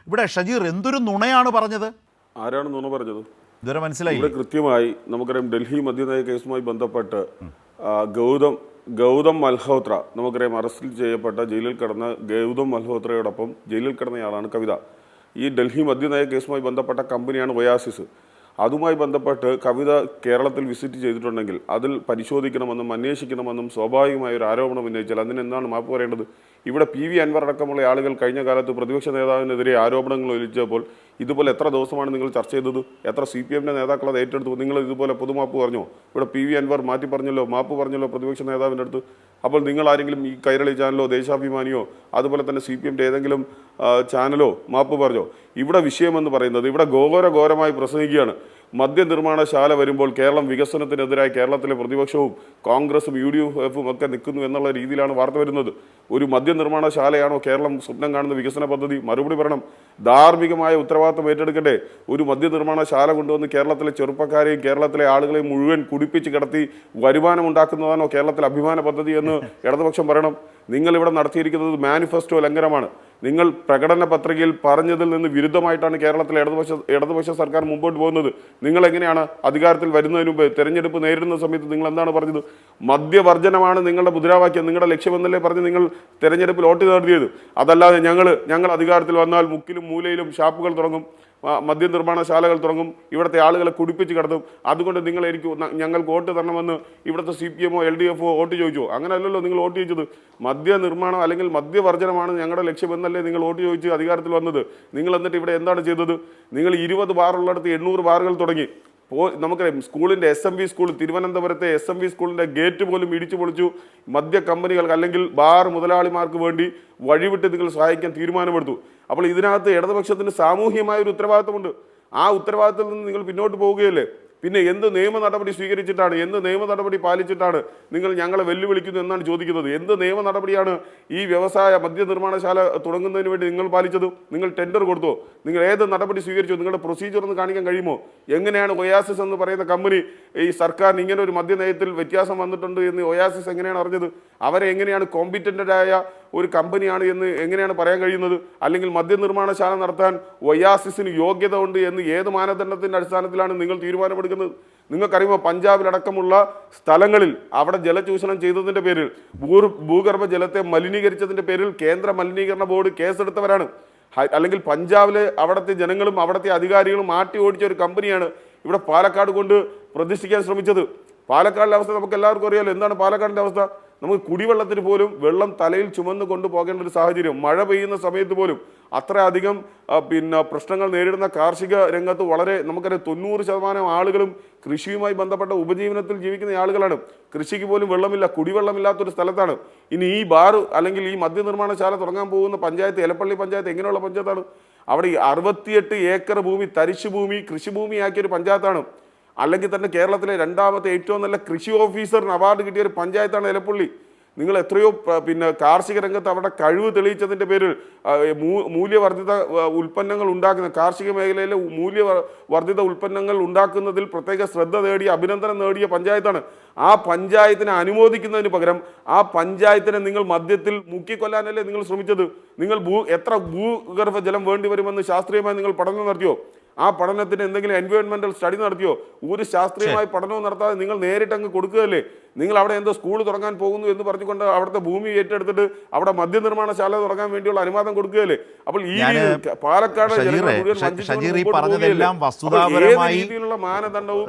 ഇവിടെ ഷജീർ എന്തൊരു നുണയാണ് പറഞ്ഞത്? ആരാണ് നുണ പറഞ്ഞത്? ഇതുവരെ മനസ്സിലായി. ഇവിടെ കൃത്യമായി നമുക്കറിയാം, ഡൽഹി മദ്യനയ കേസുമായി ബന്ധപ്പെട്ട് ഗൗതം മൽഹോത്ര, നമുക്കറിയാം അറസ്റ്റിൽ ചെയ്യപ്പെട്ട ജയിലിൽ കിടന്ന ഗൗതം മൽഹോത്രയോടൊപ്പം ജയിലിൽ കിടന്നയാളാണ് കവിത. ഈ ഡൽഹി മദ്യനയ കേസുമായി ബന്ധപ്പെട്ട കമ്പനിയാണ് ഒയാസിസ്. അതുമായി ബന്ധപ്പെട്ട് കവിത കേരളത്തിൽ വിസിറ്റ് ചെയ്തിട്ടുണ്ടെങ്കിൽ അതിൽ പരിശോധിക്കണമെന്നും അന്വേഷിക്കണമെന്നും സ്വാഭാവികമായ ഒരു ആരോപണം ഉന്നയിച്ചാൽ അതിനെന്താണ് മാപ്പ് പറയേണ്ടത്? ഇവിടെ PV അൻവർ അടക്കമുള്ള ആളുകൾ കഴിഞ്ഞ കാലത്ത് പ്രതിപക്ഷ നേതാവിനെതിരെ ആരോപണങ്ങൾ ഉന്നയിച്ചപ്പോൾ ഇതുപോലെ എത്ര ദിവസമാണ് നിങ്ങൾ ചർച്ച ചെയ്തത്? എത്ര CPMന്റെ നേതാക്കൾ അത് ഏറ്റെടുത്തു? നിങ്ങൾ ഇതുപോലെ പൊതുമാപ്പ് പറഞ്ഞോ? ഇവിടെ PV അൻവർ മാറ്റി പറഞ്ഞല്ലോ, മാപ്പ് പറഞ്ഞല്ലോ പ്രതിപക്ഷ നേതാവിൻ്റെ അടുത്ത്. അപ്പോൾ നിങ്ങൾ ആരെങ്കിലും ഈ കൈരളി ചാനലോ ദേശാഭിമാനിയോ അതുപോലെ തന്നെ CPMന്റെ ഏതെങ്കിലും ചാനലോ മാപ്പ് പറഞ്ഞോ? ഇവിടെ വിഷയമെന്ന് പറയുന്നത് ഇവിടെ ഘോരമായി പ്രസംഗിക്കുകയാണ്. മദ്യനിർമ്മാണശാല വരുമ്പോൾ കേരളം വികസനത്തിനെതിരായി കേരളത്തിലെ പ്രതിപക്ഷവും കോൺഗ്രസും UDFും ഒക്കെ നിൽക്കുന്നു എന്നുള്ള രീതിയിലാണ് വാർത്ത വരുന്നത്. ഒരു മദ്യനിർമ്മാണശാലയാണോ കേരളം സ്വപ്നം കാണുന്ന വികസന പദ്ധതി? മറുപടി പറയണം. ധാർമ്മികമായ ഉത്തരവാദിത്വം ഏറ്റെടുക്കട്ടെ. ഒരു മദ്യനിർമ്മാണശാല കൊണ്ടുവന്ന് കേരളത്തിലെ ചെറുപ്പക്കാരെയും കേരളത്തിലെ ആളുകളെയും മുഴുവൻ കുടിപ്പിച്ച് കിടത്തി വരുമാനം ഉണ്ടാക്കുന്നതാണോ കേരളത്തിലെ അഭിമാന പദ്ധതി എന്ന് ഇടതുപക്ഷം പറയണം. നിങ്ങളിവിടെ നടത്തിയിരിക്കുന്നത് മാനിഫെസ്റ്റോ ലംഘനമാണ്. നിങ്ങൾ പ്രകടന പത്രികയിൽ പറഞ്ഞതിൽ നിന്ന് വിരുദ്ധമായിട്ടാണ് കേരളത്തിലെ ഇടതുപക്ഷ സർക്കാർ മുമ്പോട്ട് പോകുന്നത്. നിങ്ങൾ എങ്ങനെയാണ് അധികാരത്തിൽ വരുന്നതിന് മുമ്പ് തെരഞ്ഞെടുപ്പ് നേരിടുന്ന സമയത്ത് നിങ്ങൾ എന്താണ് പറഞ്ഞത്? മദ്യവർജനമാണ് നിങ്ങളുടെ മുദ്രാവാക്യം, നിങ്ങളുടെ ലക്ഷ്യമെന്നല്ലേ പറഞ്ഞ് നിങ്ങൾ തെരഞ്ഞെടുപ്പിൽ വോട്ട് നടത്തിയത്. അതല്ലാതെ ഞങ്ങൾ അധികാരത്തിൽ വന്നാൽ മുക്കിലും മൂലയിലും ഷാപ്പുകൾ തുടങ്ങും, മദ്യനിർമ്മാണശാലകൾ തുടങ്ങും, ഇവിടുത്തെ ആളുകളെ കുടിപ്പിച്ച് കിടത്തും, അതുകൊണ്ട് ഞങ്ങൾക്ക് വോട്ട് തരണമെന്ന് ഇവിടുത്തെ CPMോ LDFോ വോട്ട് ചോദിച്ചോ? അങ്ങനെയല്ലല്ലോ നിങ്ങൾ വോട്ട് ചോദിച്ചത്. മദ്യനിർമ്മാണം അല്ലെങ്കിൽ മദ്യവർജനമാണ് ഞങ്ങളുടെ ലക്ഷ്യമെന്നല്ലേ നിങ്ങൾ വോട്ട് ചോദിച്ച് അധികാരത്തിൽ വന്നത്. നിങ്ങൾ എന്നിട്ട് ഇവിടെ എന്താണ് ചെയ്തത്? നിങ്ങൾ 20 ബാറുള്ളിടത്ത് 800 ബാറുകൾ തുടങ്ങി. നമുക്കറിയാം, സ്കൂളിൻ്റെ SMV സ്കൂൾ, തിരുവനന്തപുരത്തെ SMV സ്കൂളിൻ്റെ ഗേറ്റ് പോലും ഇടിച്ചു പൊളിച്ചു. മദ്യ കമ്പനികൾക്ക് അല്ലെങ്കിൽ ബാർ മുതലാളിമാർക്ക് വേണ്ടി വഴിവിട്ട് നിങ്ങൾ സഹായിക്കാൻ തീരുമാനമെടുത്തു. അപ്പോൾ ഇതിനകത്ത് ഇടതുപക്ഷത്തിന് സാമൂഹ്യമായ ഒരു ഉത്തരവാദിത്തമുണ്ട്. ആ ഉത്തരവാദിത്തത്തിൽ നിന്ന് നിങ്ങൾ പിന്നോട്ട് പോവുകയല്ലേ? പിന്നെ എന്ത് നിയമ നടപടി സ്വീകരിച്ചിട്ടാണ്, എന്ത് നിയമ നടപടി പാലിച്ചിട്ടാണ് നിങ്ങൾ ഞങ്ങളെ വെല്ലുവിളിക്കുന്നു എന്നാണ് ചോദിക്കുന്നത്. എന്ത് നിയമ നടപടിയാണ് ഈ വ്യവസായ മദ്യനിർമ്മാണശാല തുടങ്ങുന്നതിന് വേണ്ടി നിങ്ങൾ പാലിച്ചത്? നിങ്ങൾ ടെൻഡർ കൊടുത്തോ? നിങ്ങൾ ഏത് നടപടി സ്വീകരിച്ചോ? നിങ്ങളുടെ പ്രൊസീജിയർ ഒന്ന് കാണിക്കാൻ കഴിയുമോ? എങ്ങനെയാണ് ഒയാസിസ് എന്ന് പറയുന്ന കമ്പനി ഈ സർക്കാരിന് ഇങ്ങനെ ഒരു മദ്യനയത്തിൽ വ്യത്യാസം വന്നിട്ടുണ്ട് എന്ന് ഒയാസിസ് എങ്ങനെയാണ് അറിഞ്ഞത്? അവരെ എങ്ങനെയാണ് കോമ്പിറ്റൻ്റായ ഒരു കമ്പനിയാണ് എന്ന് എങ്ങനെയാണ് പറയാൻ കഴിയുന്നത്? അല്ലെങ്കിൽ മദ്യനിർമ്മാണശാല നടത്താൻ ഒയാസിസിന് യോഗ്യത ഉണ്ട് എന്ന് ഏത് മാനദണ്ഡത്തിൻ്റെ അടിസ്ഥാനത്തിലാണ് നിങ്ങൾ തീരുമാനമെടുക്കുന്നത്? നിങ്ങൾക്കറിയുമോ, പഞ്ചാബിലടക്കമുള്ള സ്ഥലങ്ങളിൽ അവിടെ ജലചൂഷണം ചെയ്തതിൻ്റെ പേരിൽ, ഭൂഗർഭ ജലത്തെ മലിനീകരിച്ചതിൻ്റെ പേരിൽ കേന്ദ്ര മലിനീകരണ ബോർഡ് കേസെടുത്തവരാണ്. അല്ലെങ്കിൽ പഞ്ചാബിലെ അവിടുത്തെ ജനങ്ങളും അവിടുത്തെ അധികാരികളും മാറ്റി ഓടിച്ച ഒരു കമ്പനിയാണ് ഇവിടെ പാലക്കാട് കൊണ്ട് പ്രതിഷ്ഠിക്കാൻ ശ്രമിച്ചത്. പാലക്കാടിൻ്റെ അവസ്ഥ നമുക്ക് എല്ലാവർക്കും അറിയാമല്ലോ. എന്താണ് പാലക്കാടിൻ്റെ അവസ്ഥ? നമുക്ക് കുടിവെള്ളത്തിന് പോലും വെള്ളം തലയിൽ ചുമന്ന് കൊണ്ടുപോകേണ്ട ഒരു സാഹചര്യം. മഴ പെയ്യുന്ന സമയത്ത് പോലും അത്രയധികം പ്രശ്നങ്ങൾ നേരിടുന്ന കാർഷിക രംഗത്ത് വളരെ നമുക്കറിയാം 90% ആളുകളും കൃഷിയുമായി ബന്ധപ്പെട്ട ഉപജീവനത്തിൽ ജീവിക്കുന്ന ആളുകളാണ്. കൃഷിക്ക് പോലും വെള്ളമില്ല, കുടിവെള്ളമില്ലാത്തൊരു സ്ഥലത്താണ്. ഇനി ഈ ബാർ അല്ലെങ്കിൽ ഈ മദ്യനിർമ്മാണശാല തുടങ്ങാൻ പോകുന്ന പഞ്ചായത്ത്, എലപ്പള്ളി പഞ്ചായത്ത് എങ്ങനെയുള്ള പഞ്ചായത്താണ്? അവിടെ 68 ഏക്കർ ഭൂമി തരിശു ഭൂമി കൃഷിഭൂമിയാക്കിയൊരു പഞ്ചായത്താണ്. അല്ലെങ്കിൽ തന്നെ കേരളത്തിലെ 2ാമത്തെ ഏറ്റവും നല്ല കൃഷി ഓഫീസറിന് അവാർഡ് കിട്ടിയ ഒരു പഞ്ചായത്താണ് എലപ്പള്ളി. നിങ്ങൾ എത്രയോ കാർഷിക രംഗത്ത് അവരുടെ കഴിവ് തെളിയിച്ചതിൻ്റെ പേരിൽ മൂല്യവർദ്ധിത ഉൽപ്പന്നങ്ങൾ ഉണ്ടാക്കുന്ന, കാർഷിക മേഖലയിലെ മൂല്യവർദ്ധിത ഉൽപ്പന്നങ്ങൾ ഉണ്ടാക്കുന്നതിൽ പ്രത്യേക ശ്രദ്ധ നേടിയ, അഭിനന്ദനം നേടിയ പഞ്ചായത്താണ്. ആ പഞ്ചായത്തിനെ അനുമോദിക്കുന്നതിന് പകരം ആ പഞ്ചായത്തിനെ നിങ്ങൾ മദ്യത്തിൽ മുക്കിക്കൊല്ലാനല്ലേ നിങ്ങൾ ശ്രമിച്ചത്? നിങ്ങൾ എത്ര ഭൂഗർഭ ജലം വേണ്ടി വരുമെന്ന് ശാസ്ത്രീയമായി നിങ്ങൾ പഠനം നടത്തിയോ? ആ പഠനത്തിന് എന്തെങ്കിലും എൻവയോൺമെന്റൽ സ്റ്റഡി നടത്തിയോ? ഒരു ശാസ്ത്രീയമായ പഠനവും നടത്താതെ നിങ്ങൾ നേരിട്ട് അങ്ങ് കൊടുക്കുകയല്ലേ? നിങ്ങൾ അവിടെ എന്തോ സ്കൂൾ തുടങ്ങാൻ പോകുന്നു എന്ന് പറഞ്ഞുകൊണ്ട് അവിടുത്തെ ഭൂമി ഏറ്റെടുത്തിട്ട് അവിടെ മദ്യനിർമ്മാണശാല തുടങ്ങാൻ വേണ്ടിയുള്ള അനുവാദം കൊടുക്കുകയല്ലേ? അപ്പോൾ ഈ പാലക്കാട് മാനദണ്ഡവും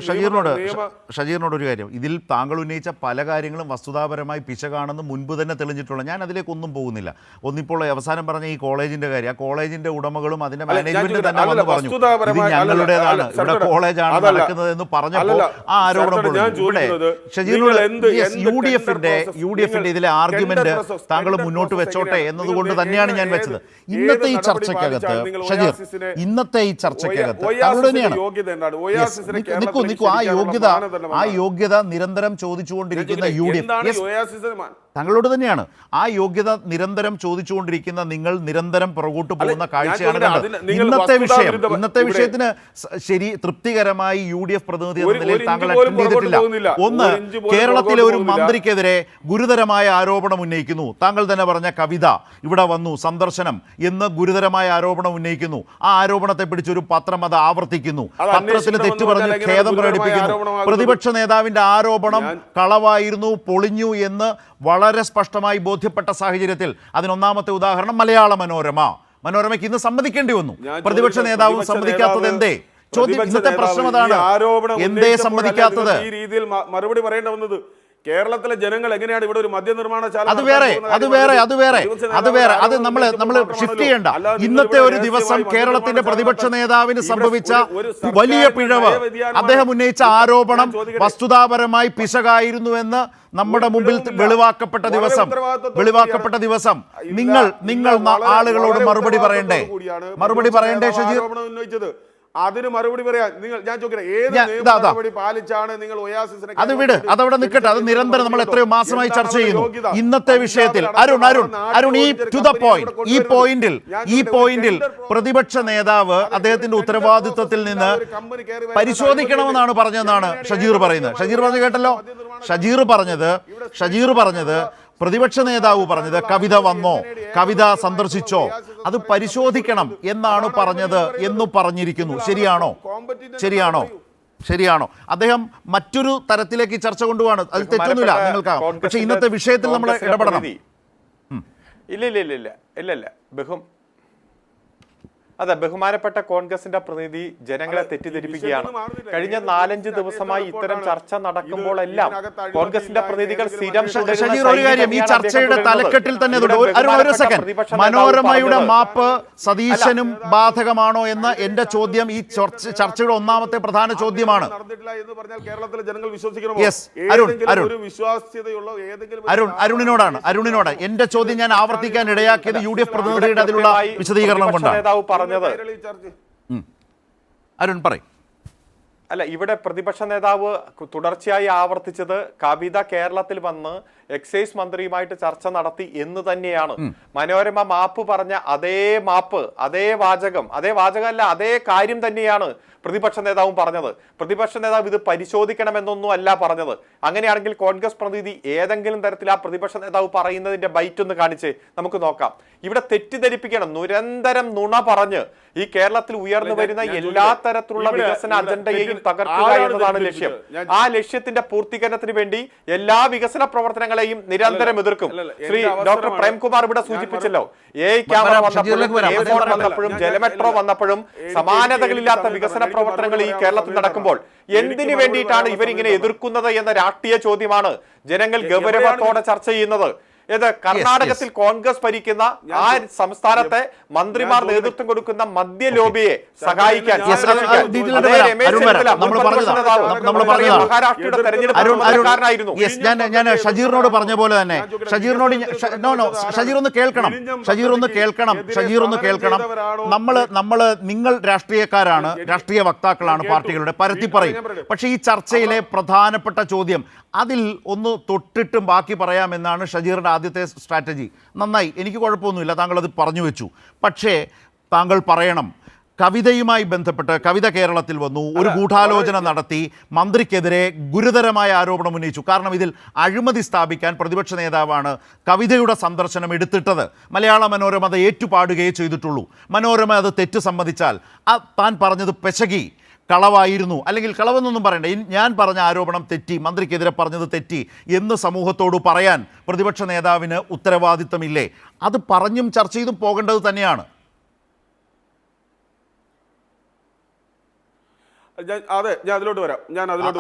ഷജീറിനോട് ഒരു കാര്യം, ഇതിൽ താങ്കൾ ഉന്നയിച്ച പല കാര്യങ്ങളും വസ്തുതാപരമായി പിശകാണെന്ന് മുൻപ് തന്നെ തെളിഞ്ഞിട്ടുള്ള, ഞാൻ അതിലേക്കൊന്നും പോകുന്നില്ല. ഒന്നിപ്പോൾ അവസാനം പറഞ്ഞ ഈ കോളേജിന്റെ കാര്യം, ആ കോളേജിന്റെ ഉടമകളും അതിന്റെ മാനേജ്മെന്റ് തന്നെ വന്ന് പറഞ്ഞു ഇത് ഞങ്ങളുടേതാണ്, ഇവിടെ കോളേജാണ് നടക്കുന്നത് എന്ന് പറഞ്ഞപ്പോൾ ആ ആരോപണം ഇവിടെ ഷജീറിനോട് യുഡിഎഫിന്റെ ഇതിലെ ആർഗ്യുമെന്റ് താങ്കൾ മുന്നോട്ട് വെച്ചോട്ടെ എന്നതുകൊണ്ട് തന്നെയാണ് ഞാൻ വെച്ചത്. ഇന്നത്തെ ഈ ചർച്ചയ്ക്കകത്ത് ഷജീർ, ഇന്നത്തെ ഈ ചർച്ചയ്ക്കകത്ത് താങ്കൾ തന്നെയാണ് ആ യോഗ്യത നിരന്തരം ചോദിച്ചുകൊണ്ടിരിക്കുന്ന യുഡിഎഫ് താങ്കളോട് തന്നെയാണ്. ആ യോഗ്യത നിരന്തരം ചോദിച്ചുകൊണ്ടിരിക്കുന്ന നിങ്ങൾ നിരന്തരം പുറകോട്ട് പോകുന്ന കാഴ്ചയാണ് കണ്ടത്. ഇന്നത്തെ വിഷയത്തിന് ശരി തൃപ്തികരമായി UDF പ്രതിനിധി എന്ന നിലയിൽ താങ്കൾ അറ്റൻഡ് ചെയ്തിട്ടില്ല. ഒന്ന്, കേരളത്തിലെ ഒരു മന്ത്രിക്കെതിരെ ഗുരുതരമായ ആരോപണം ഉന്നയിക്കുന്നു. താങ്കൾ തന്നെ പറഞ്ഞ കവിത ഇവിടെ വന്നു, സന്ദർശനം എന്ന് ഗുരുതരമായ ആരോപണം ഉന്നയിക്കുന്നു. ആ ആരോപണത്തെ പിടിച്ചൊരു പത്രം അത് ആവർത്തിക്കുന്നു, പത്രത്തിൽ തെറ്റു പറഞ്ഞ് ഖേദം പ്രകടിപ്പിക്കുന്നു. പ്രതിപക്ഷ നേതാവിന്റെ ആരോപണം കളവായിരുന്നു, പൊളിഞ്ഞു എന്ന് വളരെ സ്പഷ്ടമായി ബോധ്യപ്പെട്ട സാഹചര്യത്തിൽ അതിനൊന്നാമത്തെ ഉദാഹരണം മലയാള മനോരമയ്ക്ക് ഇന്ന് സമ്മതിക്കേണ്ടി വന്നു. പ്രതിപക്ഷ നേതാവും സമ്മതിക്കാത്തത് എന്തേ? ചോദ്യം, ഇന്നത്തെ പ്രശ്നം അതാണ്. എന്തേ സമ്മതിക്കാത്തത്? ഈ രീതിയിൽ മറുപടി പറയേണ്ടി വന്നത് കേരളത്തിലെ ജനങ്ങൾ എങ്ങനെയാണ് ഇവിടെ ഒരു മദ്യനിർമ്മാണശാല? അത് നമ്മൾ ഷിഫ്റ്റ് ചെയ്യണ്ട. ഇന്നത്തെ ഒരു ദിവസം കേരളത്തിന്റെ പ്രതിപക്ഷ നേതാവിന് സംഭവിച്ച വലിയ പിഴവ്, അദ്ദേഹം ഉന്നയിച്ച ആരോപണം വസ്തുതാപരമായി പിശകായിരുന്നുവെന്ന് നമ്മുടെ മുമ്പിൽ വെളിവാക്കപ്പെട്ട ദിവസം നിങ്ങൾ ആളുകളോട് മറുപടി പറയണ്ടേ ഷജീർ? അതിന് മറുപടി പറയാൻ ഞാൻ ചോദിക്കട്ടെ, പാലിച്ചാണ് നിങ്ങൾ ഒയാസിസിനെ? അത് വിട്, അതവിടെ നിൽക്കട്ടെ. അത് നിരന്തരം നമ്മൾ എത്രയോ മാസമായി ചർച്ച ചെയ്യുന്നു. ഇന്നത്തെ വിഷയത്തിൽ അരുൺ ഈ പോയിന്റിൽ പ്രതിപക്ഷ നേതാവ് അദ്ദേഹത്തിന്റെ ഉത്തരവാദിത്വത്തിൽ നിന്ന് പരിശോധിക്കണമെന്നാണ് പറഞ്ഞതെന്നാണ് ഷജീർ പറയുന്നത്. ഷജീർ പറഞ്ഞു കേട്ടല്ലോ. ഷജീർ പറഞ്ഞത് പ്രതിപക്ഷ നേതാവ് പറഞ്ഞത് കവിത വന്നോ, കവിത സന്ദർശിച്ചോ, അത് പരിശോധിക്കണം എന്നാണ് പറഞ്ഞത് എന്ന് പറഞ്ഞിരിക്കുന്നു. ശരിയാണോ? അദ്ദേഹം മറ്റൊരു തരത്തിലേക്ക് ചർച്ച കൊണ്ടുപോവാണ്. അത് തെറ്റൊന്നുമില്ല, നിങ്ങൾക്ക്. പക്ഷെ ഇന്നത്തെ വിഷയത്തിൽ നമ്മൾ ഇടപെടണം. ഇല്ല. അതെ, ബഹുമാനപ്പെട്ട കോൺഗ്രസിന്റെ പ്രതിനിധി ജനങ്ങളെ തെറ്റിദ്ധരിപ്പിക്കുകയാണ്. കഴിഞ്ഞ 4-5 ദിവസമായി ഇത്തരം ചർച്ച നടക്കുമ്പോഴെല്ലാം കോൺഗ്രസിന്റെ പ്രതിനിധികൾ സ്ഥിരം ഈ ചർച്ചയുടെ തലക്കെട്ടിൽ തന്നെ മനോരമയുടെ മാപ്പ് സതീശനും ബാധകമാണോ എന്ന എന്റെ ചോദ്യം ഈ ചർച്ചയുടെ ഒന്നാമത്തെ പ്രധാന ചോദ്യമാണ്. അരുണിനോട് എന്റെ ചോദ്യം ഞാൻ ആവർത്തിക്കാൻ ഇടയാക്കിയത് UDF പ്രതിനിധിയുടെ അതിലുള്ള വിശദീകരണം കൊണ്ടാണ്. അരുൺ പറയും. അല്ല, ഇവിടെ പ്രതിപക്ഷ നേതാവ് തുടർച്ചയായി ആവർത്തിച്ചത് കവിത കേരളത്തിൽ വന്ന് എക്സൈസ് മന്ത്രിയുമായിട്ട് ചർച്ച നടത്തി എന്ന് തന്നെയാണ്. മനോരമ മാപ്പ് പറഞ്ഞ അതേ വാചകം അതേ കാര്യം തന്നെയാണ് പ്രതിപക്ഷ നേതാവും പറഞ്ഞത്. പ്രതിപക്ഷ നേതാവ് ഇത് പരിശോധിക്കണമെന്നൊന്നും അല്ല പറഞ്ഞത്. അങ്ങനെയാണെങ്കിൽ കോൺഗ്രസ് പ്രതിനിധി ഏതെങ്കിലും തരത്തിൽ ആ പ്രതിപക്ഷ നേതാവ് പറയുന്നതിന്റെ ബൈറ്റ് ഒന്ന് കാണിച്ച് നമുക്ക് നോക്കാം. ഇവിടെ തെറ്റിദ്ധരിപ്പിക്കണം, നിരന്തരം നുണ പറഞ്ഞ് ഈ കേരളത്തിൽ ഉയർന്നു വരുന്ന എല്ലാ തരത്തിലുള്ള വികസന അജണ്ടയെയും തകർക്കുക എന്നതാണ് ലക്ഷ്യം. ആ ലക്ഷ്യത്തിന്റെ പൂർത്തീകരണത്തിന് വേണ്ടി എല്ലാ വികസന പ്രവർത്തനങ്ങളെയും നിരന്തരം എതിർക്കും. ശ്രീ ഡോക്ടർ പ്രേംകുമാർ ഇവിടെ സൂചിപ്പിച്ചല്ലോ, ക്യാമറ വന്നപ്പോഴും ജലമെട്രോ വന്നപ്പോഴും സമാനതകളില്ലാത്ത വികസന പ്രവർത്തനങ്ങൾ ഈ കേരളത്തിൽ നടക്കുമ്പോൾ എന്തിനു വേണ്ടിയിട്ടാണ് ഇവരിങ്ങനെ എതിർക്കുന്നത് എന്ന രാഷ്ട്രീയ ചോദ്യമാണ് ജനങ്ങൾ ഗൗരവത്തോടെ ചർച്ച ചെയ്യുന്നത്. ഇത് കർണാടകത്തിൽ കോൺഗ്രസ് ഭരിക്കുന്ന ആ സംസ്ഥാനത്തെ മന്ത്രിമാർ നേതൃത്വം കൊടുക്കുന്ന മദ്യ ലോബിയെ സഹായിക്കാൻ മഹാരാഷ്ട്രയുടെ തെരഞ്ഞെടുപ്പ്. ഞാൻ ഷജീറിനോട് പറഞ്ഞ പോലെ തന്നെ ഷജീർ ഒന്ന് കേൾക്കണം. നിങ്ങൾ രാഷ്ട്രീയക്കാരാണ്, രാഷ്ട്രീയ വക്താക്കളാണ്, പാർട്ടികളുടെ പരത്തി പറയും. പക്ഷേ ഈ ചർച്ചയിലെ പ്രധാനപ്പെട്ട ചോദ്യം അതിൽ ഒന്ന് തൊട്ടിട്ടും ബാക്കി പറയാമെന്നാണ് ഷജീറിന്റെ ആദ്യത്തെ സ്ട്രാറ്റജി. നന്നായി, എനിക്ക് കുഴപ്പമൊന്നുമില്ല, താങ്കളത് പറഞ്ഞു വെച്ചു. പക്ഷേ താങ്കൾ പറയണം, കവിതയുമായി ബന്ധപ്പെട്ട് കവിത കേരളത്തിൽ വന്നു, ഒരു ഗൂഢാലോചന നടത്തി, മന്ത്രിക്കെതിരെ ഗുരുതരമായ ആരോപണം ഉന്നയിച്ചു. കാരണം ഇതിൽ അഴിമതി സ്ഥാപിക്കാൻ പ്രതിപക്ഷ നേതാവാണ് കവിതയുടെ സന്ദർശനം എടുത്തിട്ടത്. മലയാള മനോരമ അത് ഏറ്റുപാടുകയേ ചെയ്തിട്ടുള്ളൂ. മനോരമ അത് തെറ്റ് സമ്മതിച്ചാൽ താൻ പറഞ്ഞത് പെശകി, കളവായിരുന്നു, അല്ലെങ്കിൽ കളവെന്നൊന്നും പറയണ്ട, ഞാൻ പറഞ്ഞ ആരോപണം തെറ്റി, മന്ത്രിക്കെതിരെ പറഞ്ഞത് തെറ്റി എന്ന് സമൂഹത്തോട് പറയാൻ പ്രതിപക്ഷ നേതാവിന് ഉത്തരവാദിത്തമില്ലേ? അത് പറഞ്ഞും ചർച്ച ചെയ്തും പോകേണ്ടത് തന്നെയാണ്. അതെ, ഞാൻ അതിലോട്ട് വരാം.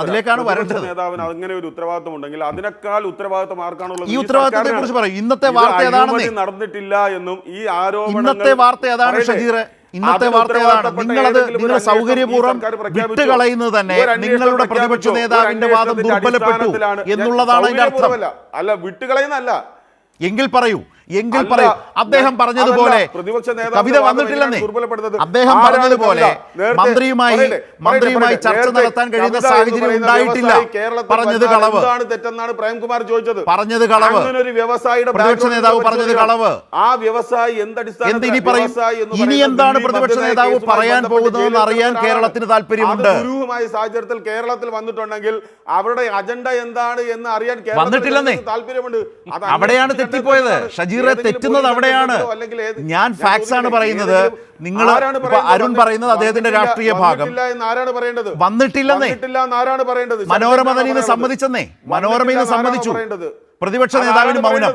അതിലേക്കാണ് വരേണ്ടത്. നേതാവിന് അങ്ങനെ ഒരു ഉത്തരവാദിത്വം ഉണ്ടെങ്കിൽ അതിനേക്കാൾ ഉത്തരവാദിത്വം ആർക്കാണുള്ളത്? ഈ ഉത്തരവാദിത്തത്തെ കുറിച്ച് പറയും. ഇന്നത്തെ വാർത്ത ഏതാണ്? നടന്നിട്ടില്ല എന്നും ഈ ആരോപണം, ഇന്നത്തെ വാർത്ത ഏതാണ് ഷജീറെ? ഇന്നത്തെ വാർത്ത ഏതാണ്? നിങ്ങൾ സൗകര്യപൂർവ്വം വിട്ടുകളയുന്നത് തന്നെ നിങ്ങളുടെ പ്രതിപക്ഷ നേതാവിന്റെ വാദം ദുർബലപ്പെട്ടു എന്നുള്ളതാണ് അതിന്റെ അർത്ഥം. അല്ല, വിട്ടുകളയുന്നല്ല. എങ്കിൽ പറയൂ, എങ്കിൽ അല്ല, പറയും അദ്ദേഹം പറഞ്ഞതുപോലെ അതല്ല, പ്രതിപക്ഷ നേതാവിന്റെ കവിത വാദം വന്നിട്ടില്ലെന്നേ എങ്ങനെയാണ് ദുർബലപ്പെടുന്നത്? അദ്ദേഹം ആരാണ് പറഞ്ഞതുപോലെ കവിത? നേരത്തെ മന്ത്രിയുമായി ചർച്ച നേരത്തെ നടത്താൻ കഴിയുന്ന കവിത എന്ന് സാഹചര്യം പറയുന്ന ഉണ്ടായിട്ടില്ല വ്യവസായി കേരളത്തിൽ പറഞ്ഞത് വന്നാൽ കളവ് എന്താണ് തെറ്റെന്നാണ് പ്രേംകുമാർ ചോദിച്ചത്. പറഞ്ഞത് കളവ് അങ്ങനെ ഒരു വ്യവസായിയുടെ പ്രതിപക്ഷ background നേതാവ് ഉള്ള പറഞ്ഞത് ചോദ്യം. കളവ്. ആ വ്യവസായി എന്തടിസ്ഥാനത്തിൽ എന്തിനി പറയും? വ്യവസായി എന്ന് ഇനി പറയുന്ന എന്താണ് ദില്ലി പ്രതിപക്ഷ മദ്യനയ നേതാവ് കേസുമായി പറയാൻ ബന്ധപ്പെട്ട് പോകുന്നതെന്ന് ജയിലിൽ അറിയാൻ കിടക്കുന്ന കേരളത്തിന് ആളാണ്. താല്പര്യമുണ്ട്. അത് ദുരൂഹമായ സാഹചര്യത്തിൽ കേരളത്തിൽ വന്നിട്ടുണ്ടെങ്കിൽ അവരുടെ അജണ്ട എന്താണ് എന്ന് അറിയാൻ വന്നിട്ടില്ലെന്നേ. കേരളത്തിന് താല്പര്യമുണ്ട്. അത് അവിടെയാണ് തെറ്റിപ്പോയത്. ഷജീറെ തെറ്റുന്നത് അവിടെയാണ്. ഞാൻ ഫാക്ട്സ് ആണ് പറയുന്നത്. നിങ്ങൾ അരുൺ പറയുന്നത് അദ്ദേഹത്തിന്റെ രാഷ്ട്രീയ ഭാഗം ആരാണ് പറയേണ്ടത്? വന്നിട്ടില്ലെന്നേ. ആരാണ് പറയേണ്ടത്? മനോരമ തന്നെ ഇന്ന് സമ്മതിച്ചെന്നേ. മനോരമ ഇന്ന് സമ്മതിച്ചു. പ്രതിപക്ഷ നേതാവിന് മൗനം.